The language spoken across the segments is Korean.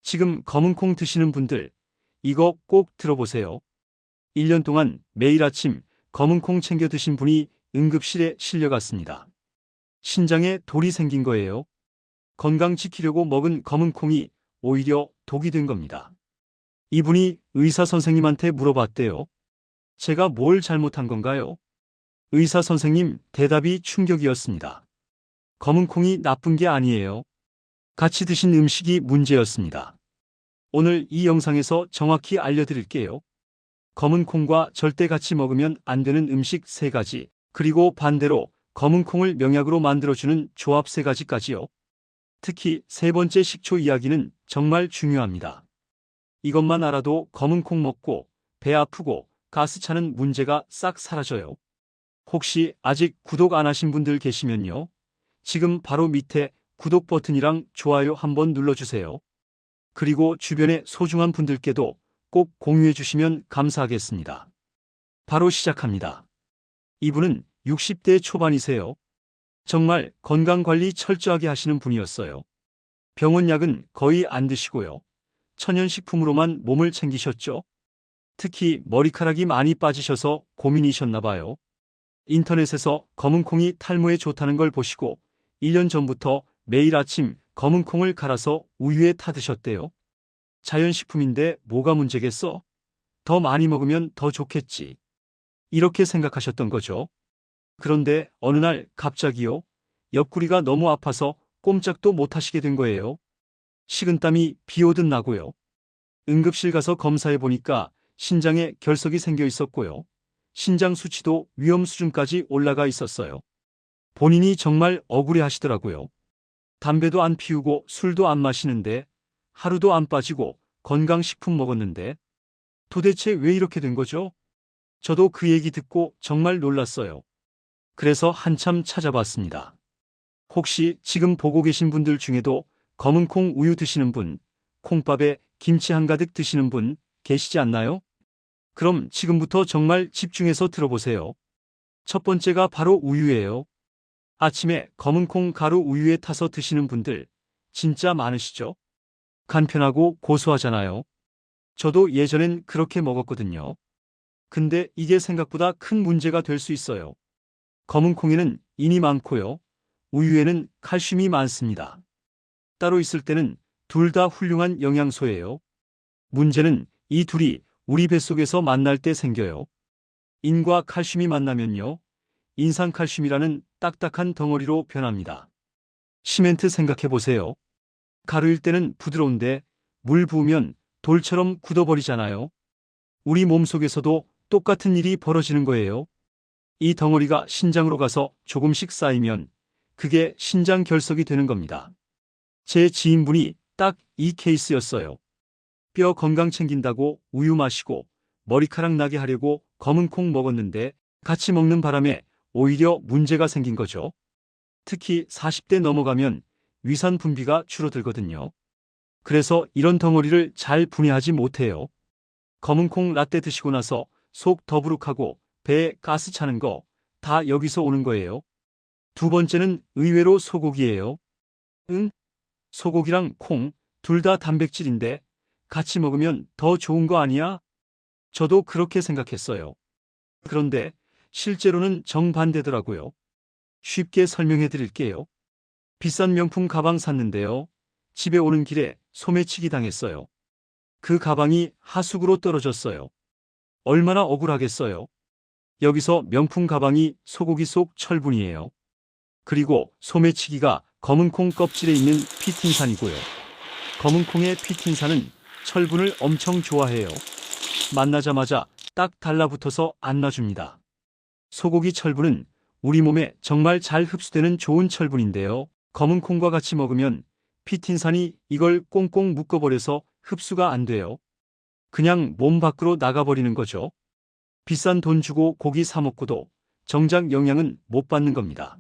지금 검은 콩 드시는 분들, 이거 꼭 들어보세요. 1년 동안 매일 아침 검은 콩 챙겨 드신 분이 응급실에 실려갔습니다. 신장에 돌이 생긴 거예요. 건강 지키려고 먹은 검은 콩이 오히려 독이 된 겁니다. 이분이 의사 선생님한테 물어봤대요. 제가 뭘 잘못한 건가요? 의사 선생님 대답이 충격이었습니다. 검은 콩이 나쁜 게 아니에요. 같이 드신 음식이 문제였습니다. 오늘 이 영상에서 정확히 알려드릴게요. 검은 콩과 절대 같이 먹으면 안 되는 음식 3가지, 그리고 반대로 검은 콩을 명약으로 만들어주는 조합 3가지까지요. 특히 3번째 식초 이야기는 정말 중요합니다. 이것만 알아도 검은 콩 먹고 배 아프고 가스 차는 문제가 싹 사라져요. 혹시 아직 구독 안 하신 분들 계시면요. 지금 바로 밑에 구독 버튼이랑 좋아요 한번 눌러주세요. 그리고 주변의 소중한 분들께도 꼭 공유해 주시면 감사하겠습니다. 바로 시작합니다. 이분은 60대 초반이세요. 정말 건강관리 철저하게 하시는 분이었어요. 병원 약은 거의 안 드시고요. 천연식품으로만 몸을 챙기셨죠. 특히 머리카락이 많이 빠지셔서 고민이셨나 봐요. 인터넷에서 검은 콩이 탈모에 좋다는 걸 보시고 1년 전부터 매일 아침 검은 콩을 갈아서 우유에 타 드셨대요. 자연식품인데 뭐가 문제겠어? 더 많이 먹으면 더 좋겠지. 이렇게 생각하셨던 거죠. 그런데 어느 날 갑자기요. 옆구리가 너무 아파서 꼼짝도 못 하시게 된 거예요. 식은땀이 비 오듯 나고요. 응급실 가서 검사해 보니까 신장에 결석이 생겨 있었고요. 신장 수치도 위험 수준까지 올라가 있었어요. 본인이 정말 억울해 하시더라고요. 담배도 안 피우고 술도 안 마시는데 하루도 안 빠지고 건강식품 먹었는데 도대체 왜 이렇게 된 거죠? 저도 그 얘기 듣고 정말 놀랐어요. 그래서 한참 찾아봤습니다. 혹시 지금 보고 계신 분들 중에도 검은 콩 우유 드시는 분, 콩밥에 김치 한가득 드시는 분 계시지 않나요? 그럼 지금부터 정말 집중해서 들어보세요. 첫 번째가 바로 우유예요. 아침에 검은 콩 가루 우유에 타서 드시는 분들 진짜 많으시죠? 간편하고 고소하잖아요. 저도 예전엔 그렇게 먹었거든요. 근데 이게 생각보다 큰 문제가 될 수 있어요. 검은 콩에는 인이 많고요. 우유에는 칼슘이 많습니다. 따로 있을 때는 둘 다 훌륭한 영양소예요. 문제는 이 둘이 우리 뱃속에서 만날 때 생겨요. 인과 칼슘이 만나면요. 인산칼슘이라는 딱딱한 덩어리로 변합니다. 시멘트 생각해 보세요. 가루일 때는 부드러운데 물 부으면 돌처럼 굳어버리잖아요. 우리 몸속에서도 똑같은 일이 벌어지는 거예요. 이 덩어리가 신장으로 가서 조금씩 쌓이면 그게 신장 결석이 되는 겁니다. 제 지인분이 딱 이 케이스였어요. 뼈 건강 챙긴다고 우유 마시고 머리카락 나게 하려고 검은 콩 먹었는데 같이 먹는 바람에 오히려 문제가 생긴 거죠. 특히 40대 넘어가면 위산 분비가 줄어들거든요. 그래서 이런 덩어리를 잘 분해하지 못해요. 검은 콩 라떼 드시고 나서 속 더부룩하고 배에 가스 차는 거 다 여기서 오는 거예요. 두 번째는 의외로 소고기예요. 소고기랑 콩 둘 다 단백질인데 같이 먹으면 더 좋은 거 아니야? 저도 그렇게 생각했어요. 그런데 실제로는 정반대더라고요. 쉽게 설명해 드릴게요. 비싼 명품 가방 샀는데요. 집에 오는 길에 소매치기 당했어요. 그 가방이 하수구로 떨어졌어요. 얼마나 억울하겠어요. 여기서 명품 가방이 소고기 속 철분이에요. 그리고 소매치기가 검은 콩 껍질에 있는 피틴산이고요. 검은 콩의 피틴산은 철분을 엄청 좋아해요. 만나자마자 딱 달라붙어서 안놔줍니다. 소고기 철분은 우리 몸에 정말 잘 흡수되는 좋은 철분인데요. 검은 콩과 같이 먹으면 피틴산이 이걸 꽁꽁 묶어버려서 흡수가 안 돼요. 그냥 몸 밖으로 나가버리는 거죠. 비싼 돈 주고 고기 사 먹고도 정작 영양은 못 받는 겁니다.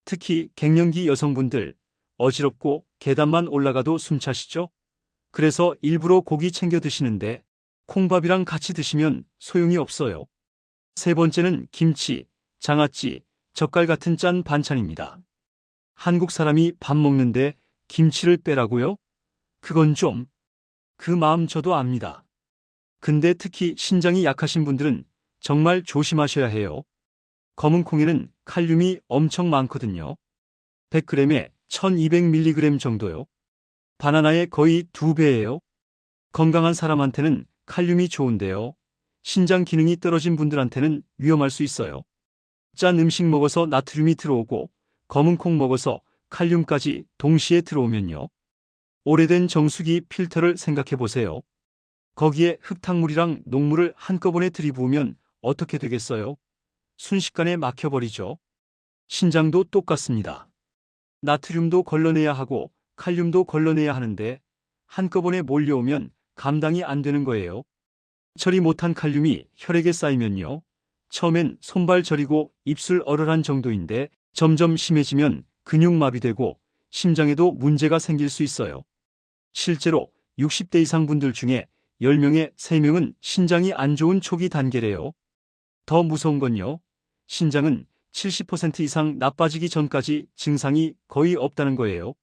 특히 갱년기 여성분들 어지럽고 계단만 올라가도 숨차시죠? 그래서 일부러 고기 챙겨 드시는데 콩밥이랑 같이 드시면 소용이 없어요. 세 번째는 김치, 장아찌, 젓갈 같은 짠 반찬입니다. 한국 사람이 밥 먹는데 김치를 빼라고요? 그건 좀 그 마음 저도 압니다. 근데 특히 신장이 약하신 분들은 정말 조심하셔야 해요. 검은 콩에는 칼륨이 엄청 많거든요. 100g에 1200mg 정도요. 바나나의 거의 2배예요. 건강한 사람한테는 칼륨이 좋은데요. 신장 기능이 떨어진 분들한테는 위험할 수 있어요. 짠 음식 먹어서 나트륨이 들어오고 검은 콩 먹어서 칼륨까지 동시에 들어오면요. 오래된 정수기 필터를 생각해 보세요. 거기에 흙탕물이랑 녹물을 한꺼번에 들이부으면 어떻게 되겠어요? 순식간에 막혀버리죠. 신장도 똑같습니다. 나트륨도 걸러내야 하고 칼륨도 걸러내야 하는데 한꺼번에 몰려오면 감당이 안 되는 거예요. 처리 못한 칼륨이 혈액에 쌓이면요. 처음엔 손발 저리고 입술 얼얼한 정도인데 점점 심해지면 근육마비되고 심장에도 문제가 생길 수 있어요. 실제로 60대 이상 분들 중에 10명에 3명은 신장이 안 좋은 초기 단계래요. 더 무서운 건요. 신장은 70% 이상 나빠지기 전까지 증상이 거의 없다는 거예요.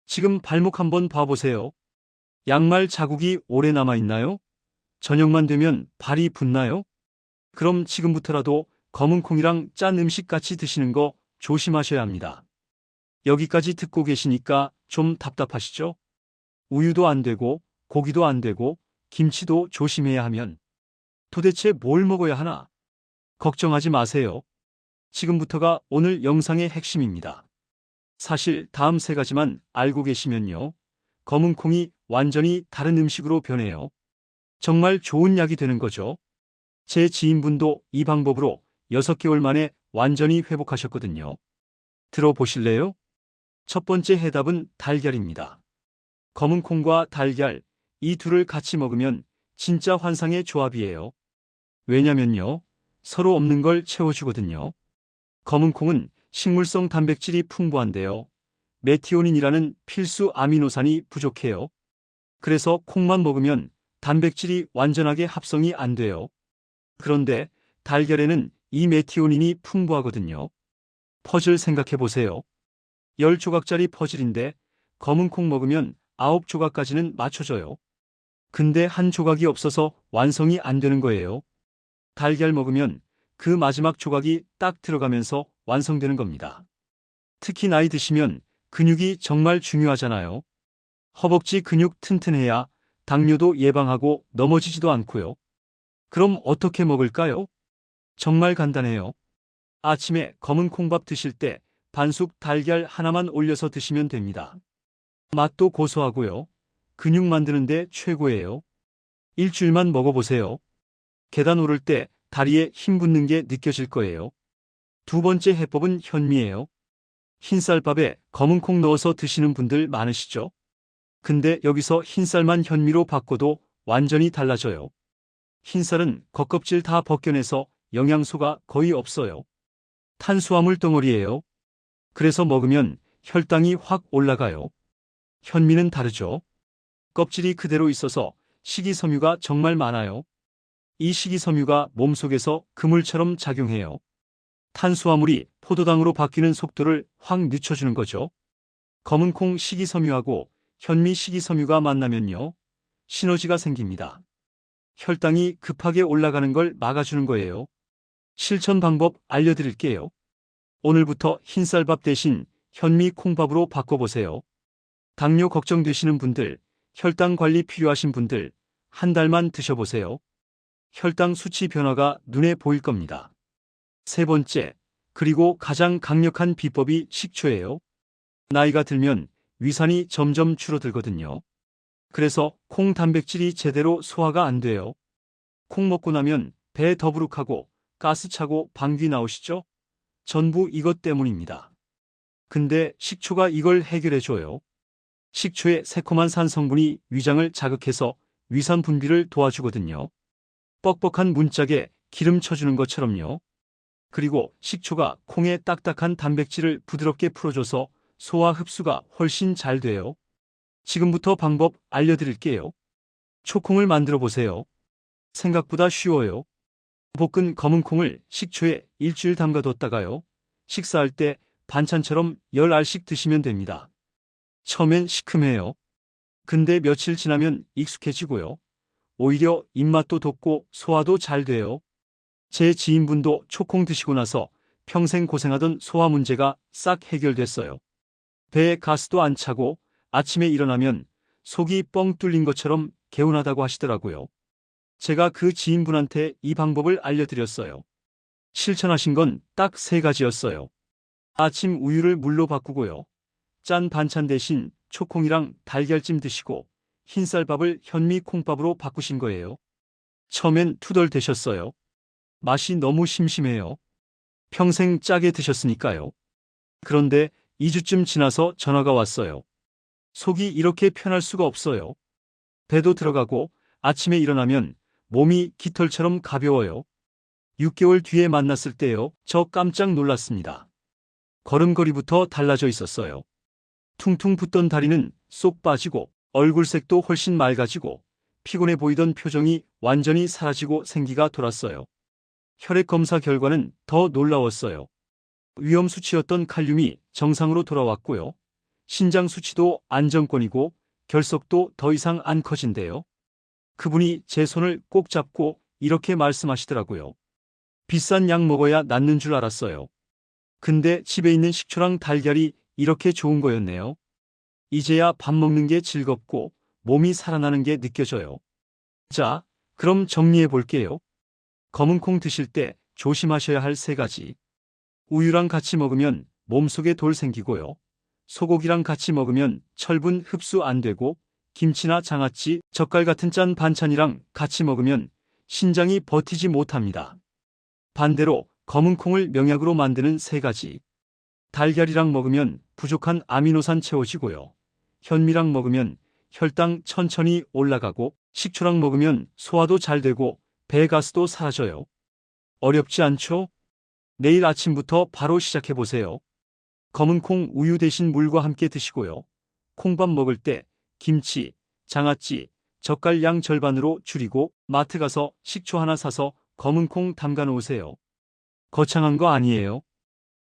지금 발목 한번 봐보세요. 양말 자국이 오래 남아있나요? 저녁만 되면 발이 붓나요? 그럼 지금부터라도 검은 콩이랑 짠 음식 같이 드시는 거 조심하셔야 합니다. 여기까지 듣고 계시니까 좀 답답하시죠? 우유도 안 되고 고기도 안 되고 김치도 조심해야 하면 도대체 뭘 먹어야 하나? 걱정하지 마세요. 지금부터가 오늘 영상의 핵심입니다. 사실 다음 3가지만 알고 계시면요. 검은 콩이 완전히 다른 음식으로 변해요. 정말 좋은 약이 되는 거죠. 제 지인분도 이 방법으로 6개월 만에 완전히 회복하셨거든요. 들어보실래요? 첫 번째 해답은 달걀입니다. 검은 콩과 달걀, 이 둘을 같이 먹으면 진짜 환상의 조합이에요. 왜냐면요. 서로 없는 걸 채워주거든요. 검은 콩은 식물성 단백질이 풍부한데요. 메티오닌이라는 필수 아미노산이 부족해요. 그래서 콩만 먹으면 단백질이 완전하게 합성이 안 돼요. 그런데 달걀에는 이 메티오닌이 풍부하거든요. 퍼즐 생각해 보세요. 10조각짜리 퍼즐인데 검은 콩 먹으면 9조각까지는 맞춰져요. 근데 한 조각이 없어서 완성이 안 되는 거예요. 달걀 먹으면 그 마지막 조각이 딱 들어가면서 완성되는 겁니다. 특히 나이 드시면 근육이 정말 중요하잖아요. 허벅지 근육 튼튼해야 당뇨도 예방하고 넘어지지도 않고요. 그럼 어떻게 먹을까요? 정말 간단해요. 아침에 검은 콩밥 드실 때 반숙 달걀 하나만 올려서 드시면 됩니다. 맛도 고소하고요. 근육 만드는데 최고예요. 일주일만 먹어보세요. 계단 오를 때 다리에 힘 붙는 게 느껴질 거예요. 두 번째 해법은 현미예요. 흰쌀밥에 검은 콩 넣어서 드시는 분들 많으시죠? 근데 여기서 흰쌀만 현미로 바꿔도 완전히 달라져요. 흰쌀은 겉껍질 다 벗겨내서 영양소가 거의 없어요. 탄수화물 덩어리예요. 그래서 먹으면 혈당이 확 올라가요. 현미는 다르죠. 껍질이 그대로 있어서 식이섬유가 정말 많아요. 이 식이섬유가 몸속에서 그물처럼 작용해요. 탄수화물이 포도당으로 바뀌는 속도를 확 늦춰주는 거죠. 검은 콩 식이섬유하고 현미 식이섬유가 만나면요. 시너지가 생깁니다. 혈당이 급하게 올라가는 걸 막아주는 거예요. 실천 방법 알려드릴게요. 오늘부터 흰쌀밥 대신 현미 콩밥으로 바꿔보세요. 당뇨 걱정되시는 분들, 혈당 관리 필요하신 분들, 한 달만 드셔보세요. 혈당 수치 변화가 눈에 보일 겁니다. 세 번째, 그리고 가장 강력한 비법이 식초예요. 나이가 들면 위산이 점점 줄어들거든요. 그래서 콩 단백질이 제대로 소화가 안 돼요. 콩 먹고 나면 배 더부룩하고 가스 차고 방귀 나오시죠? 전부 이것 때문입니다. 근데 식초가 이걸 해결해줘요. 식초의 새콤한 산 성분이 위장을 자극해서 위산 분비를 도와주거든요. 뻑뻑한 문짝에 기름 쳐주는 것처럼요. 그리고 식초가 콩의 딱딱한 단백질을 부드럽게 풀어줘서 소화 흡수가 훨씬 잘 돼요. 지금부터 방법 알려드릴게요. 초콩을 만들어 보세요. 생각보다 쉬워요. 볶은 검은 콩을 식초에 일주일 담가뒀다가요. 식사할 때 반찬처럼 10알씩 드시면 됩니다. 처음엔 시큼해요. 근데 며칠 지나면 익숙해지고요. 오히려 입맛도 돋고 소화도 잘 돼요. 제 지인분도 초콩 드시고 나서 평생 고생하던 소화 문제가 싹 해결됐어요. 배에 가스도 안 차고 아침에 일어나면 속이 뻥 뚫린 것처럼 개운하다고 하시더라고요. 제가 그 지인분한테 이 방법을 알려드렸어요. 실천하신 건 딱 3가지였어요. 아침 우유를 물로 바꾸고요. 짠 반찬 대신 초콩이랑 달걀찜 드시고 흰쌀밥을 현미 콩밥으로 바꾸신 거예요. 처음엔 투덜대셨어요. 맛이 너무 심심해요. 평생 짜게 드셨으니까요. 그런데 2주쯤 지나서 전화가 왔어요. 속이 이렇게 편할 수가 없어요. 배도 들어가고 아침에 일어나면 몸이 깃털처럼 가벼워요. 6개월 뒤에 만났을 때요. 저 깜짝 놀랐습니다. 걸음걸이부터 달라져 있었어요. 퉁퉁 붓던 다리는 쏙 빠지고 얼굴색도 훨씬 맑아지고 피곤해 보이던 표정이 완전히 사라지고 생기가 돌았어요. 혈액 검사 결과는 더 놀라웠어요. 위험 수치였던 칼륨이 정상으로 돌아왔고요. 신장 수치도 안정권이고 결석도 더 이상 안 커진대요. 그분이 제 손을 꼭 잡고 이렇게 말씀하시더라고요. 비싼 약 먹어야 낫는 줄 알았어요. 근데 집에 있는 식초랑 달걀이 이렇게 좋은 거였네요. 이제야 밥 먹는 게 즐겁고 몸이 살아나는 게 느껴져요. 자, 그럼 정리해 볼게요. 검은 콩 드실 때 조심하셔야 할 3가지. 우유랑 같이 먹으면 몸속에 돌 생기고요. 소고기랑 같이 먹으면 철분 흡수 안 되고 김치나 장아찌, 젓갈 같은 짠 반찬이랑 같이 먹으면 신장이 버티지 못합니다. 반대로 검은 콩을 명약으로 만드는 3가지. 달걀이랑 먹으면 부족한 아미노산 채워지고요. 현미랑 먹으면 혈당 천천히 올라가고 식초랑 먹으면 소화도 잘 되고 배가스도 사라져요. 어렵지 않죠? 내일 아침부터 바로 시작해 보세요. 검은 콩 우유 대신 물과 함께 드시고요. 콩밥 먹을 때 김치, 장아찌, 젓갈 양 절반으로 줄이고 마트 가서 식초 하나 사서 검은 콩 담가 놓으세요. 거창한 거 아니에요.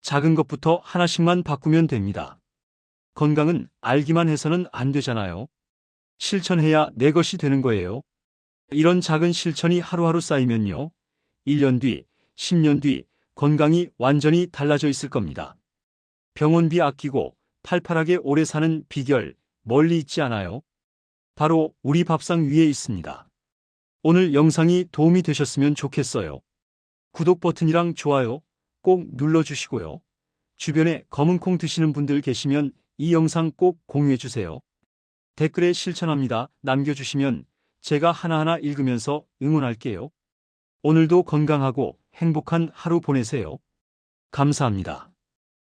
작은 것부터 하나씩만 바꾸면 됩니다. 건강은 알기만 해서는 안 되잖아요. 실천해야 내 것이 되는 거예요. 이런 작은 실천이 하루하루 쌓이면요. 1년 뒤, 10년 뒤 건강이 완전히 달라져 있을 겁니다. 병원비 아끼고 팔팔하게 오래 사는 비결 멀리 있지 않아요? 바로 우리 밥상 위에 있습니다. 오늘 영상이 도움이 되셨으면 좋겠어요. 구독 버튼이랑 좋아요 꼭 눌러주시고요. 주변에 검은 콩 드시는 분들 계시면 이 영상 꼭 공유해주세요. 댓글에 실천합니다 남겨주시면 제가 하나하나 읽으면서 응원할게요. 오늘도 건강하고 행복한 하루 보내세요. 감사합니다.